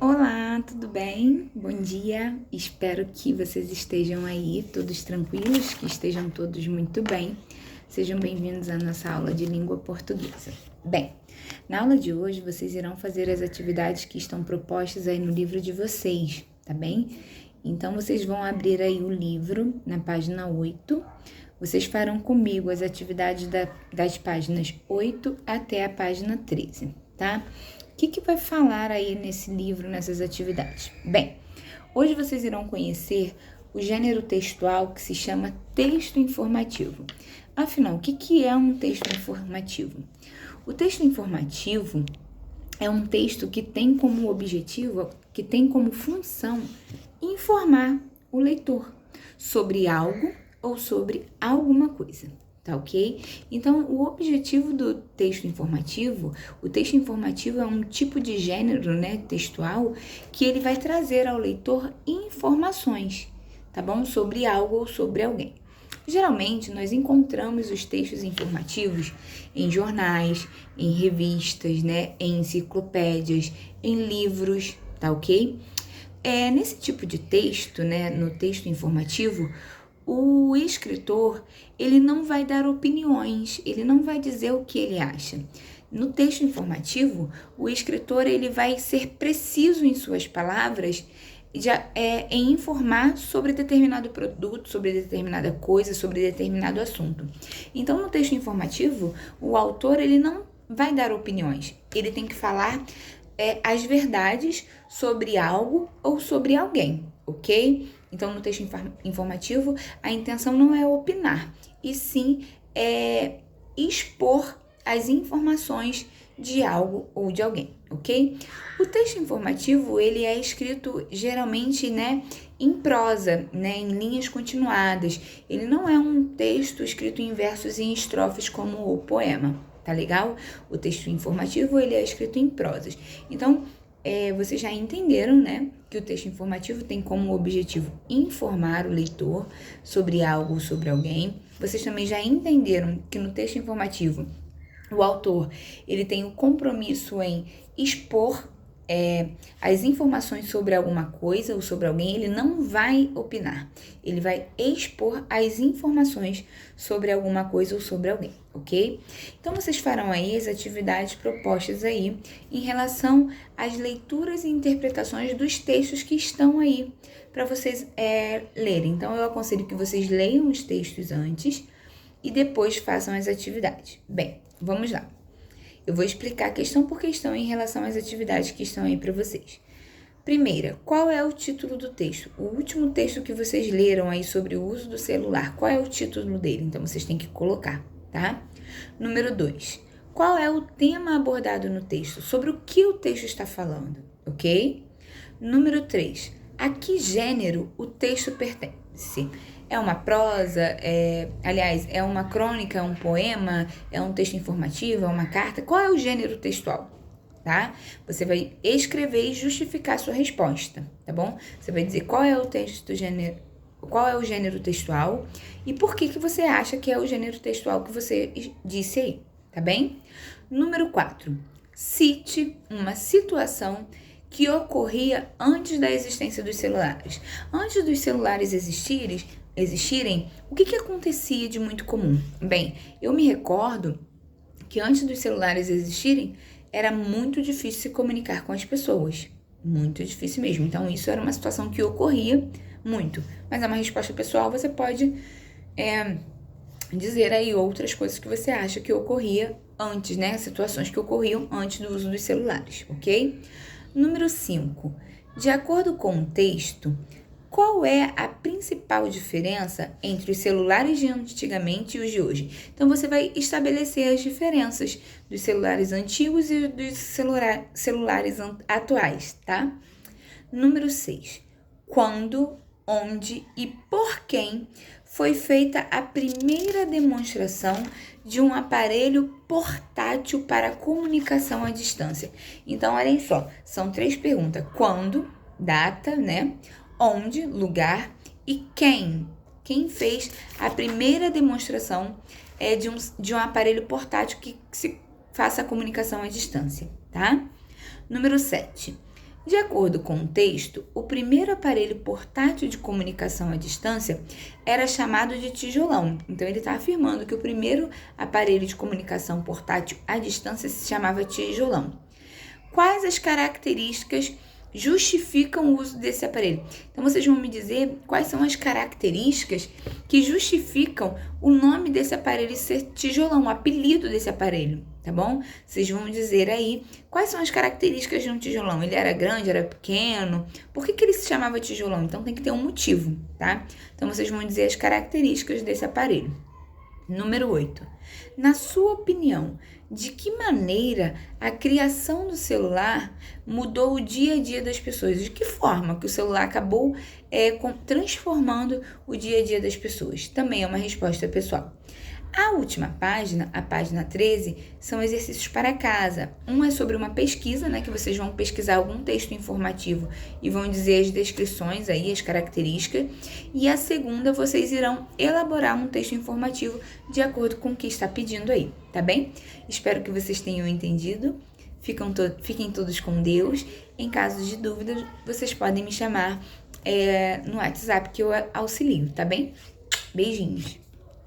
Olá, tudo bem? Bom dia. Espero que vocês estejam aí todos tranquilos, que estejam todos muito bem. Sejam bem-vindos à nossa aula de língua portuguesa. Bem, na aula de hoje vocês irão fazer as atividades que estão propostas aí no livro de vocês, tá bem? Então vocês vão abrir aí o livro na página 8. Vocês farão comigo as atividades das páginas 8 até a página 13, tá? O que vai falar aí nesse livro, nessas atividades? Bem, hoje vocês irão conhecer o gênero textual que se chama texto informativo. Afinal, o que é um texto informativo? O texto informativo é um texto que tem como objetivo, que tem como função informar o leitor sobre algo ou sobre alguma coisa. Tá ok? Então, o objetivo do texto informativo, o texto informativo é um tipo de gênero, né, textual, que ele vai trazer ao leitor informações, tá bom? Sobre algo ou sobre alguém. Geralmente, nós encontramos os textos informativos em jornais, em revistas, né, em enciclopédias, em livros, tá ok? Nesse tipo de texto, né, no texto informativo, o escritor, ele não vai dar opiniões, ele não vai dizer o que ele acha. No texto informativo, o escritor, ele vai ser preciso em suas palavras, em informar sobre determinado produto, sobre determinada coisa, sobre determinado assunto. Então, no texto informativo, o autor, ele não vai dar opiniões, ele tem que falar as verdades sobre algo ou sobre alguém, ok? Então, no texto informativo, a intenção não é opinar, e sim expor as informações de algo ou de alguém, ok? O texto informativo, ele é escrito geralmente, né, em prosa, né, em linhas continuadas. Ele não é um texto escrito em versos e em estrofes como o poema, tá legal? O texto informativo, ele é escrito em prosas. Então, vocês já entenderam, né, que o texto informativo tem como objetivo informar o leitor sobre algo ou sobre alguém. Vocês também já entenderam que no texto informativo, o autor, ele tem o compromisso em expor as informações sobre alguma coisa ou sobre alguém. Ele não vai opinar, ele vai expor as informações sobre alguma coisa ou sobre alguém, ok? Então, vocês farão aí as atividades propostas aí em relação às leituras e interpretações dos textos que estão aí para vocês lerem. Então, eu aconselho que vocês leiam os textos antes e depois façam as atividades. Bem, vamos lá. Eu vou explicar questão por questão em relação às atividades que estão aí para vocês. Primeira, qual é o título do texto? O último texto que vocês leram aí sobre o uso do celular, qual é o título dele? Então, vocês têm que colocar, tá? Número 2, qual é o tema abordado no texto? Sobre o que o texto está falando, ok? Número 3, a que gênero o texto pertence? É uma prosa, é uma crônica, é um poema, é um texto informativo, é uma carta? Qual é o gênero textual, tá? Você vai escrever e justificar a sua resposta, tá bom? Você vai dizer qual é o gênero textual e por que você acha que é o gênero textual que você disse aí, tá bem? Número 4, cite uma situação que ocorria antes da existência dos celulares. Antes dos celulares existirem, o que acontecia de muito comum? Bem, eu me recordo que antes dos celulares existirem, era muito difícil se comunicar com as pessoas. Muito difícil mesmo. Então, isso era uma situação que ocorria muito. Mas é uma resposta pessoal, você pode dizer aí outras coisas que você acha que ocorria antes, né? Situações que ocorriam antes do uso dos celulares, ok? Número 5. De acordo com o texto, qual é a principal diferença entre os celulares de antigamente e os de hoje? Então, você vai estabelecer as diferenças dos celulares antigos e dos celulares atuais, tá? Número 6. Quando, onde e por quem foi feita a primeira demonstração de um aparelho portátil para comunicação à distância? Então, olhem só, são 3 perguntas. Quando, data, né? Onde, lugar, e quem? Quem fez a primeira demonstração de um aparelho portátil que se faça a comunicação à distância, tá? Número 7. De acordo com o texto, o primeiro aparelho portátil de comunicação à distância era chamado de tijolão. Então, ele está afirmando que o primeiro aparelho de comunicação portátil à distância se chamava tijolão. Quais as características justificam o uso desse aparelho? Então, vocês vão me dizer quais são as características que justificam o nome desse aparelho ser tijolão, o apelido desse aparelho, tá bom? Vocês vão dizer aí quais são as características de um tijolão. Ele era grande, era pequeno? Por que ele se chamava tijolão? Então, tem que ter um motivo, tá? Então, vocês vão dizer as características desse aparelho. Número 8. Na sua opinião, de que maneira a criação do celular mudou o dia a dia das pessoas? De que forma que o celular acabou transformando o dia a dia das pessoas? Também é uma resposta pessoal. A última página, a página 13, são exercícios para casa. Um é sobre uma pesquisa, né, que vocês vão pesquisar algum texto informativo e vão dizer as descrições aí, as características. E a segunda, vocês irão elaborar um texto informativo de acordo com o que está pedindo aí, tá bem? Espero que vocês tenham entendido. Fiquem todos com Deus. Em caso de dúvidas, vocês podem me chamar no WhatsApp que eu auxilio, tá bem? Beijinhos.